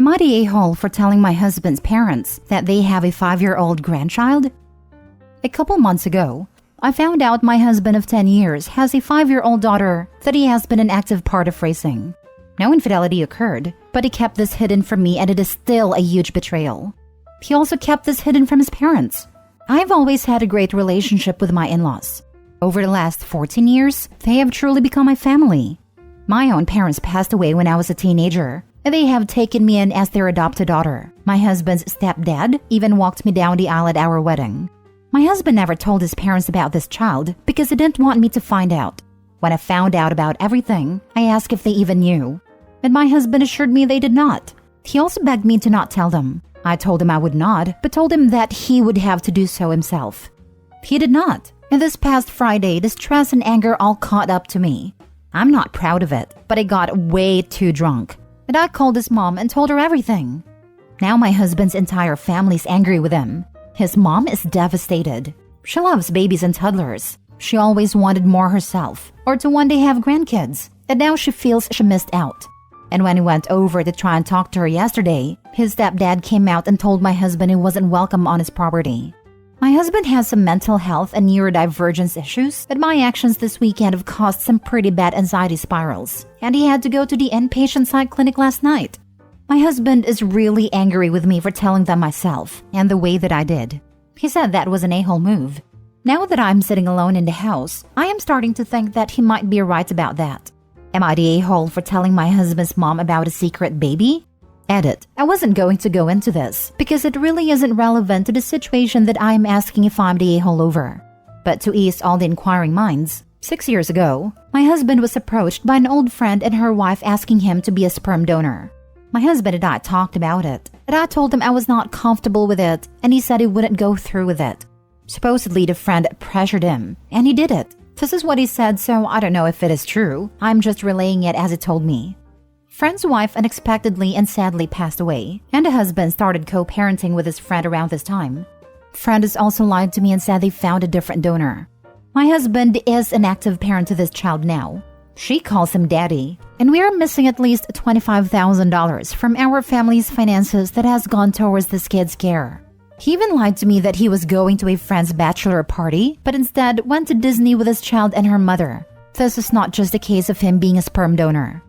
Am I the a-hole for telling my husband's parents that they have a 5-year-old grandchild? A couple months ago, I found out my husband of 10 years has a 5-year-old daughter that he has been an active part of raising. No infidelity occurred, but he kept this hidden from me, and it is still a huge betrayal. He also kept this hidden from his parents. I've always had a great relationship with my in-laws. Over the last 14 years, they have truly become my family. My own parents passed away when I was a teenager, and they have taken me in as their adopted daughter. My husband's stepdad even walked me down the aisle at our wedding. My husband never told his parents about this child because he didn't want me to find out. When I found out about everything, I asked if they even knew, and my husband assured me they did not. He also begged me to not tell them. I told him I would not, but told him that he would have to do so himself. He did not, and this past Friday, the stress and anger all caught up to me. I'm not proud of it, but I got way too drunk, and I called his mom and told her everything. Now my husband's entire family's angry with him. His mom is devastated. She loves babies and toddlers. She always wanted more herself, or to one day have grandkids, and now she feels she missed out. And when he went over to try and talk to her yesterday, his stepdad came out and told my husband he wasn't welcome on his property. My husband has some mental health and neurodivergence issues, and my actions this weekend have caused some pretty bad anxiety spirals, and he had to go to the inpatient psych clinic last night. My husband is really angry with me for telling them myself, and the way that I did. He said that was an a-hole move. Now that I'm sitting alone in the house, I am starting to think that he might be right about that. Am I the a-hole for telling my husband's mom about a secret baby? Edit. I wasn't going to go into this because it really isn't relevant to the situation that I am asking if I'm the a-hole over. But to ease all the inquiring minds, 6 years ago, my husband was approached by an old friend and her wife asking him to be a sperm donor. My husband and I talked about it, and I told him I was not comfortable with it, and he said he wouldn't go through with it. Supposedly, the friend pressured him, and he did it. This is what he said, so I don't know if it is true. I'm just relaying it as he told me. Friend's wife unexpectedly and sadly passed away, and the husband started co-parenting with his friend around this time. Friend has also lied to me and said they found a different donor. My husband is an active parent to this child now. She calls him daddy, and we are missing at least $25,000 from our family's finances that has gone towards this kid's care. He even lied to me that he was going to a friend's bachelor party, but instead went to Disney with his child and her mother. This is not just a case of him being a sperm donor.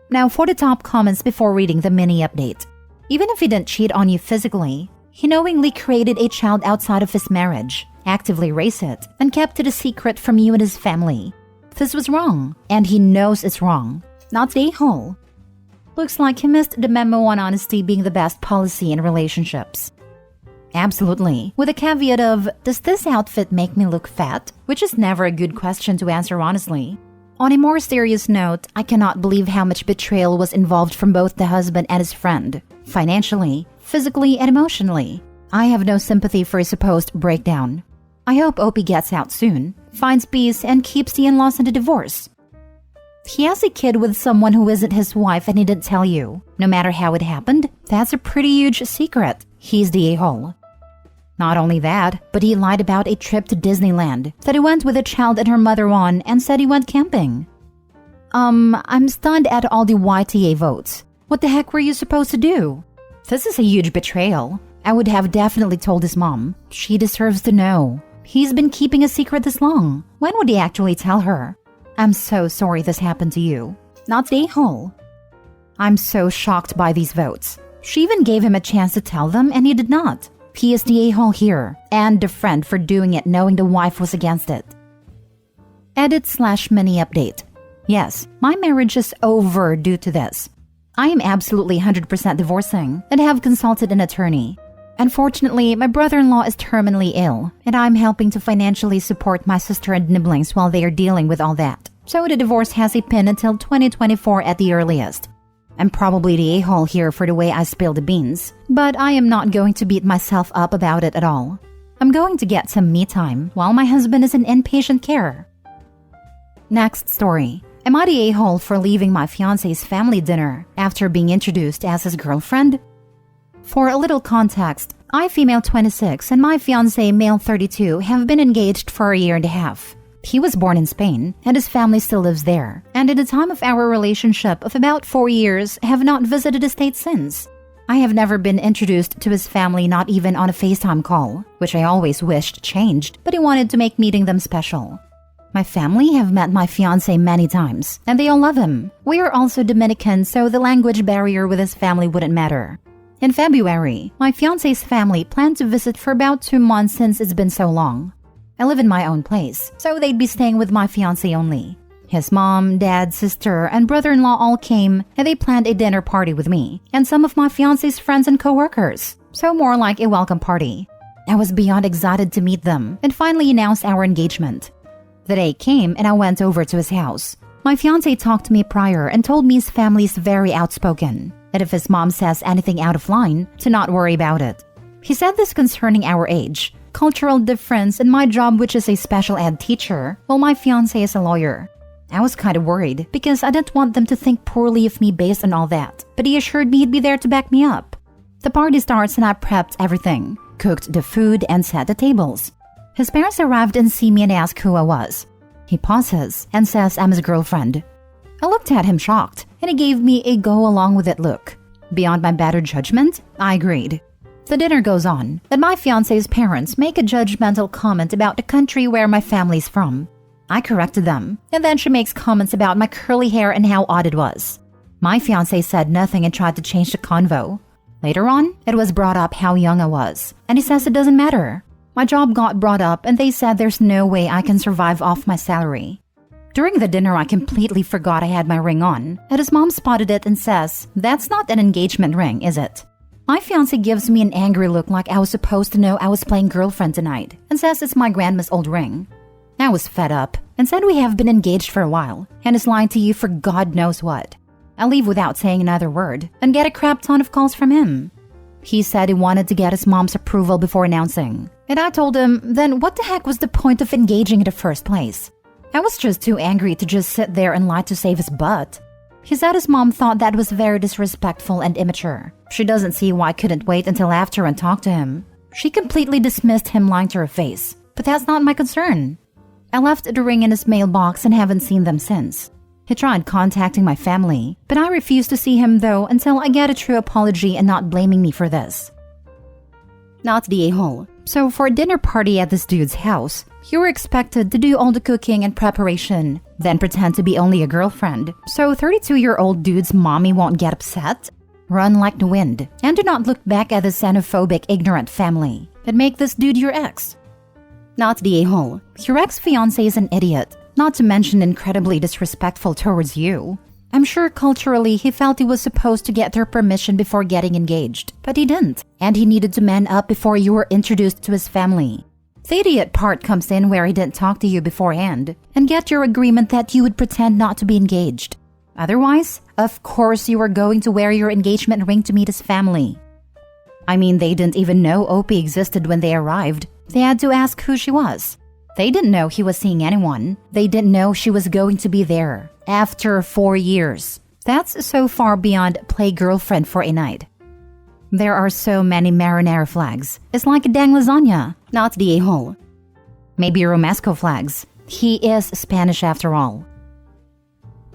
Now for the top comments before reading the mini update. Even if he didn't cheat on you physically, he knowingly created a child outside of his marriage, actively raised it, and kept it a secret from you and his family. This was wrong, and he knows it's wrong. Not the a-hole. Looks like he missed the memo on honesty being the best policy in relationships. Absolutely, with a caveat of, does this outfit make me look fat? Which is never a good question to answer honestly. On a more serious note, I cannot believe how much betrayal was involved from both the husband and his friend. Financially, physically, and emotionally. I have no sympathy for his supposed breakdown. I hope Opie gets out soon, finds peace, and keeps the in-laws in the divorce. He has a kid with someone who isn't his wife and he didn't tell you. No matter how it happened, that's a pretty huge secret. He's the a-hole. Not only that, but he lied about a trip to Disneyland that he went with a child and her mother on and said he went camping. I'm stunned at all the YTA votes. What the heck were you supposed to do? This is a huge betrayal. I would have definitely told his mom. She deserves to know. He's been keeping a secret this long. When would he actually tell her? I'm so sorry this happened to you. Not the a-hole. I'm so shocked by these votes. She even gave him a chance to tell them and he did not. He is the a-hole here, and the friend for doing it knowing the wife was against it. Edit/mini update. Yes, my marriage is over due to this. I am absolutely 100% divorcing and have consulted an attorney. Unfortunately, my brother-in-law is terminally ill, and I'm helping to financially support my sister and nibblings while they are dealing with all that. So the divorce has a pin until 2024 at the earliest. I'm probably the a-hole here for the way I spill the beans, but I am not going to beat myself up about it at all. I'm going to get some me time while my husband is in inpatient care. Next story. Am I the a-hole for leaving my fiancé's family dinner after being introduced as his girlfriend? For a little context, I, female 26, and my fiancé, male 32, have been engaged for a year and a half. He was born in Spain, and his family still lives there, and at the time of our relationship of about 4 years, have not visited the States since. I have never been introduced to his family, not even on a FaceTime call, which I always wished changed, but he wanted to make meeting them special. My family have met my fiancé many times, and they all love him. We are also Dominican, so the language barrier with his family wouldn't matter. In February, my fiancé's family planned to visit for about 2 months since it's been so long. I live in my own place, so they'd be staying with my fiancé only. His mom, dad, sister, and brother-in-law all came, and they planned a dinner party with me and some of my fiancé's friends and co-workers, so more like a welcome party. I was beyond excited to meet them and finally announced our engagement. The day came and I went over to his house. My fiancé talked to me prior and told me his family is very outspoken, and if his mom says anything out of line, to not worry about it. He said this concerning our age, cultural difference, and my job, which is a special ed teacher, while my fiancé is a lawyer. I was kind of worried because I didn't want them to think poorly of me based on all that, but he assured me he'd be there to back me up. The party starts and I prepped everything, cooked the food, and set the tables. His parents arrived and see me and ask who I was. He pauses and says I'm his girlfriend. I looked at him shocked, and he gave me a go-along-with-it look. Beyond my better judgment, I agreed. The dinner goes on, and my fiancé's parents make a judgmental comment about the country where my family's from. I corrected them, and then she makes comments about my curly hair and how odd it was. My fiancé said nothing and tried to change the convo. Later on, it was brought up how young I was, and he says it doesn't matter. My job got brought up, and they said there's no way I can survive off my salary. During the dinner, I completely forgot I had my ring on, and his mom spotted it and says, "That's not an engagement ring, is it?" My fiancé gives me an angry look like I was supposed to know I was playing girlfriend tonight, and says it's my grandma's old ring. I was fed up and said we have been engaged for a while and is lying to you for God knows what. I leave without saying another word and get a crap ton of calls from him. He said he wanted to get his mom's approval before announcing, and I told him, then what the heck was the point of engaging in the first place? I was just too angry to just sit there and lie to save his butt. He said his mom thought that was very disrespectful and immature. She doesn't see why I couldn't wait until after and talk to him. She completely dismissed him lying to her face, but that's not my concern. I left the ring in his mailbox and haven't seen them since. He tried contacting my family, but I refused to see him though until I get a true apology and not blaming me for this. Not the a-hole. So for a dinner party at this dude's house, you were expected to do all the cooking and preparation, then pretend to be only a girlfriend, so 32-year-old dude's mommy won't get upset? Run like the wind, and do not look back at the xenophobic, ignorant family, and make this dude your ex. Not the a-hole. Your ex-fiancé is an idiot, not to mention incredibly disrespectful towards you. I'm sure culturally he felt he was supposed to get their permission before getting engaged, but he didn't, and he needed to man up before you were introduced to his family. The idiot part comes in where he didn't talk to you beforehand and get your agreement that you would pretend not to be engaged. Otherwise, of course you were going to wear your engagement ring to meet his family. I mean, they didn't even know Opie existed when they arrived. They had to ask who she was. They didn't know he was seeing anyone. They didn't know she was going to be there. After 4 years. That's so far beyond play girlfriend for a night. There are so many marinara flags. It's like a dang lasagna, not the a-hole. Maybe Romesco flags. He is Spanish after all.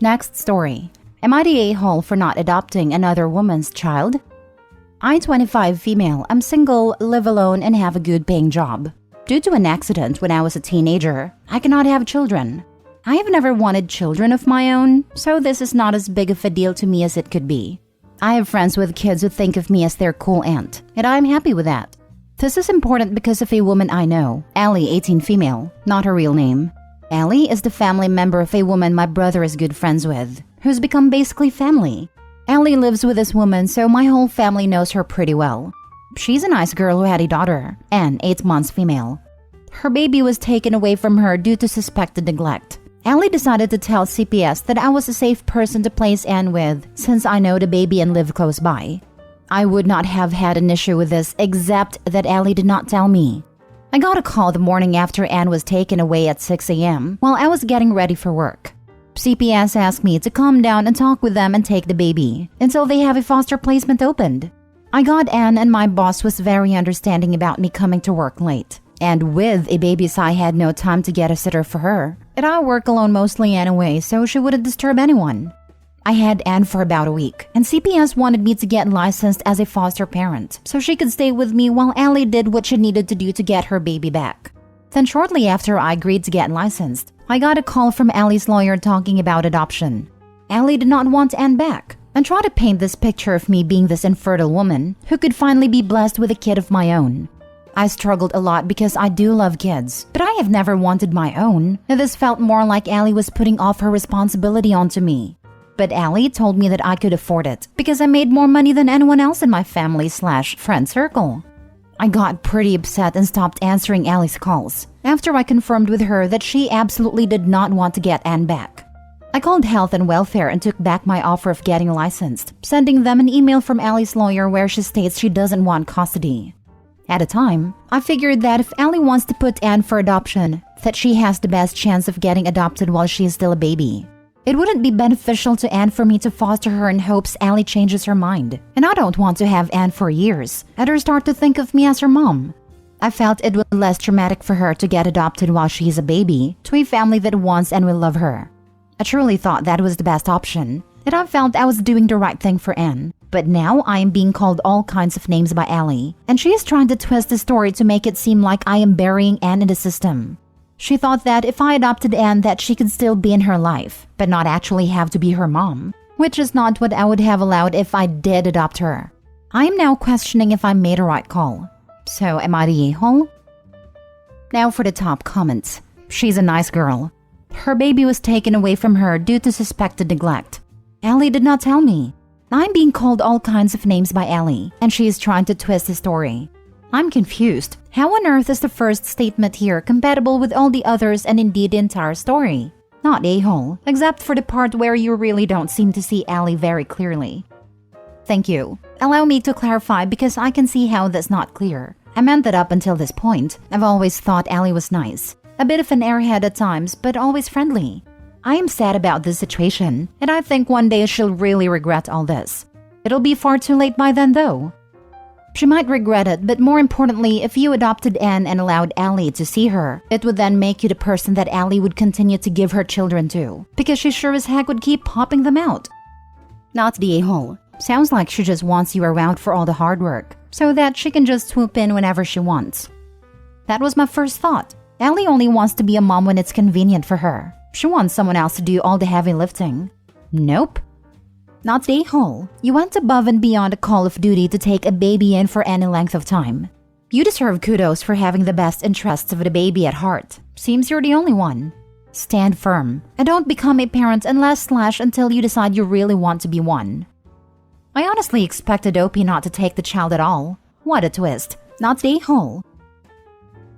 Next story. Am I the a-hole for not adopting another woman's child? I'm 25 female. I'm single, live alone, and have a good paying job. Due to an accident when I was a teenager, I cannot have children. I have never wanted children of my own, so this is not as big of a deal to me as it could be. I have friends with kids who think of me as their cool aunt, and I'm happy with that. This is important because of a woman I know, Allie, 18 female, not her real name. Allie is the family member of a woman my brother is good friends with, who's become basically family. Allie lives with this woman, so my whole family knows her pretty well. She's a nice girl who had a daughter, Anne, 8 months female. Her baby was taken away from her due to suspected neglect. Allie decided to tell CPS that I was a safe person to place Anne with since I know the baby and live close by. I would not have had an issue with this except that Allie did not tell me. I got a call the morning after Anne was taken away at 6 a.m. while I was getting ready for work. CPS asked me to calm down and talk with them and take the baby until they have a foster placement opened. I got Anne, and my boss was very understanding about me coming to work late. And with a baby, so I had no time to get a sitter for her. And I work alone mostly anyway, so she wouldn't disturb anyone. I had Anne for about a week, and CPS wanted me to get licensed as a foster parent so she could stay with me while Allie did what she needed to do to get her baby back. Then shortly after I agreed to get licensed, I got a call from Allie's lawyer talking about adoption. Allie did not want Anne back and tried to paint this picture of me being this infertile woman who could finally be blessed with a kid of my own. I struggled a lot because I do love kids, but I have never wanted my own, and this felt more like Allie was putting off her responsibility onto me. But Allie told me that I could afford it because I made more money than anyone else in my family/friend circle. I got pretty upset and stopped answering Allie's calls after I confirmed with her that she absolutely did not want to get Anne back. I called Health and Welfare and took back my offer of getting licensed, sending them an email from Allie's lawyer where she states she doesn't want custody. At the time, I figured that if Allie wants to put Anne for adoption, that she has the best chance of getting adopted while she is still a baby. It wouldn't be beneficial to Anne for me to foster her in hopes Allie changes her mind, and I don't want to have Anne for years and her start to think of me as her mom. I felt it would be less traumatic for her to get adopted while she is a baby to a family that wants and will love her. I truly thought that was the best option, and I felt I was doing the right thing for Anne. But now I am being called all kinds of names by Allie, and she is trying to twist the story to make it seem like I am burying Anne in the system. She thought that if I adopted Anne that she could still be in her life, but not actually have to be her mom, which is not what I would have allowed if I did adopt her. I am now questioning if I made a right call. So am I the a-hole? Now for the top comments. She's a nice girl. Her baby was taken away from her due to suspected neglect. Allie did not tell me. I'm being called all kinds of names by Allie, and she is trying to twist the story. I'm confused. How on earth is the first statement here compatible with all the others and indeed the entire story? Not a-hole, except for the part where you really don't seem to see Allie very clearly. Thank you. Allow me to clarify because I can see how that's not clear. I meant that up until this point, I've always thought Allie was nice. A bit of an airhead at times, but always friendly. I am sad about this situation, and I think one day she'll really regret all this. It'll be far too late by then though. She might regret it, but more importantly, if you adopted Anne and allowed Allie to see her, it would then make you the person that Allie would continue to give her children to, because she sure as heck would keep popping them out. Not the a-hole. Sounds like she just wants you around for all the hard work, so that she can just swoop in whenever she wants. That was my first thought. Allie only wants to be a mom when it's convenient for her. She wants someone else to do all the heavy lifting. Nope. Not the a-hole. You went above and beyond a call of duty to take a baby in for any length of time. You deserve kudos for having the best interests of the baby at heart. Seems you're the only one. Stand firm, and don't become a parent until you decide you really want to be one. I honestly expected Opie not to take the child at all. What a twist. Not the a-hole.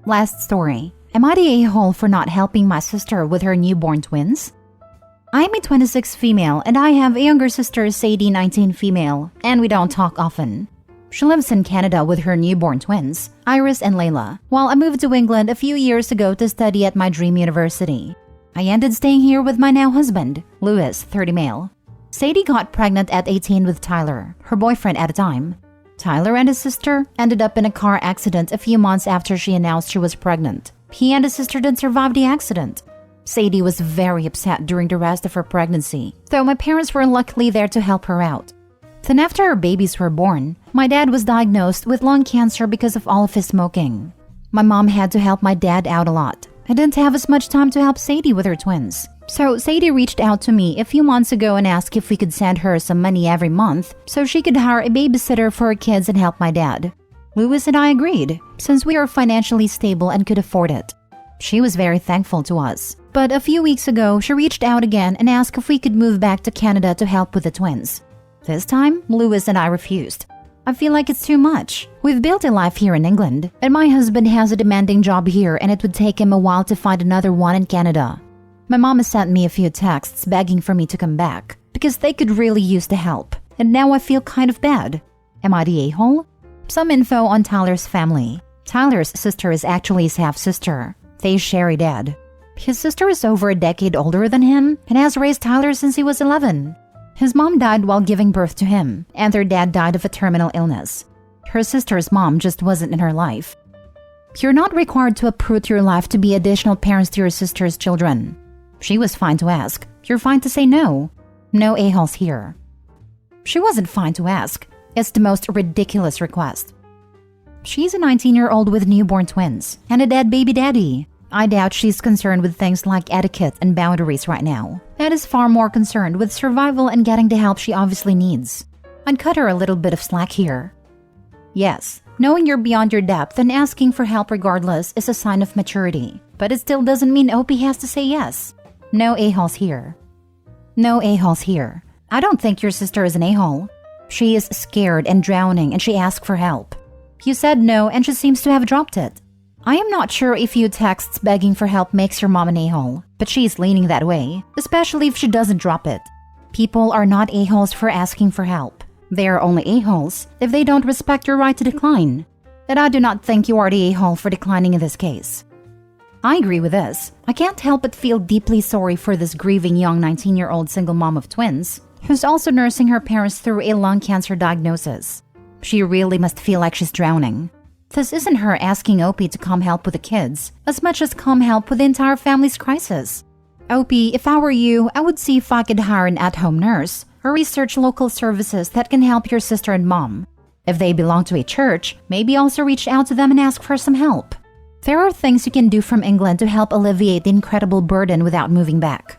Last story. Am I the a-hole for not helping my sister with her newborn twins? I am a 26 female and I have a younger sister, Sadie, 19 female, and we don't talk often. She lives in Canada with her newborn twins, Iris and Layla, while I moved to England a few years ago to study at my dream university. I ended staying here with my now husband, Louis, 30 male. Sadie got pregnant at 18 with Tyler, her boyfriend at the time. Tyler and his sister ended up in a car accident a few months after she announced she was pregnant. He and his sister didn't survive the accident. Sadie was very upset during the rest of her pregnancy, though my parents were luckily there to help her out. Then after her babies were born, my dad was diagnosed with lung cancer because of all of his smoking. My mom had to help my dad out a lot. I didn't have as much time to help Sadie with her twins. So Sadie reached out to me a few months ago and asked if we could send her some money every month so she could hire a babysitter for her kids and help my dad. Louis and I agreed, since we are financially stable and could afford it. She was very thankful to us. But a few weeks ago, she reached out again and asked if we could move back to Canada to help with the twins. This time, Louis and I refused. I feel like it's too much. We've built a life here in England, and my husband has a demanding job here and it would take him a while to find another one in Canada. My mom has sent me a few texts begging for me to come back, because they could really use the help, and now I feel kind of bad. Am I the a-hole? Some info on Tyler's family. Tyler's sister is actually his half-sister. They share a dad. His sister is over a decade older than him and has raised Tyler since he was 11. His mom died while giving birth to him, and their dad died of a terminal illness. Her sister's mom just wasn't in her life. You're not required to uproot your life to be additional parents to your sister's children. She was fine to ask. You're fine to say no. No a-holes here. She wasn't fine to ask. It's the most ridiculous request. She's a 19-year-old with newborn twins and a dead baby daddy. I doubt she's concerned with things like etiquette and boundaries right now. That is far more concerned with survival and getting the help she obviously needs. I'd cut her a little bit of slack here. Yes, knowing you're beyond your depth and asking for help regardless is a sign of maturity. But it still doesn't mean Opie has to say yes. No a-holes here. No a-holes here. I don't think your sister is an a-hole. She is scared and drowning and she asked for help. You said no and she seems to have dropped it. I am not sure if you texts begging for help makes your mom an a-hole, but she's leaning that way, especially if she doesn't drop it. People are not a-holes for asking for help. They are only a-holes if they don't respect your right to decline. And I do not think you are the a-hole for declining in this case. I agree with this. I can't help but feel deeply sorry for this grieving young 19-year-old single mom of twins, who's also nursing her parents through a lung cancer diagnosis. She really must feel like she's drowning. This isn't her asking Opie to come help with the kids, as much as come help with the entire family's crisis. Opie, if I were you, I would see if I could hire an at-home nurse or research local services that can help your sister and mom. If they belong to a church, maybe also reach out to them and ask for some help. There are things you can do from England to help alleviate the incredible burden without moving back.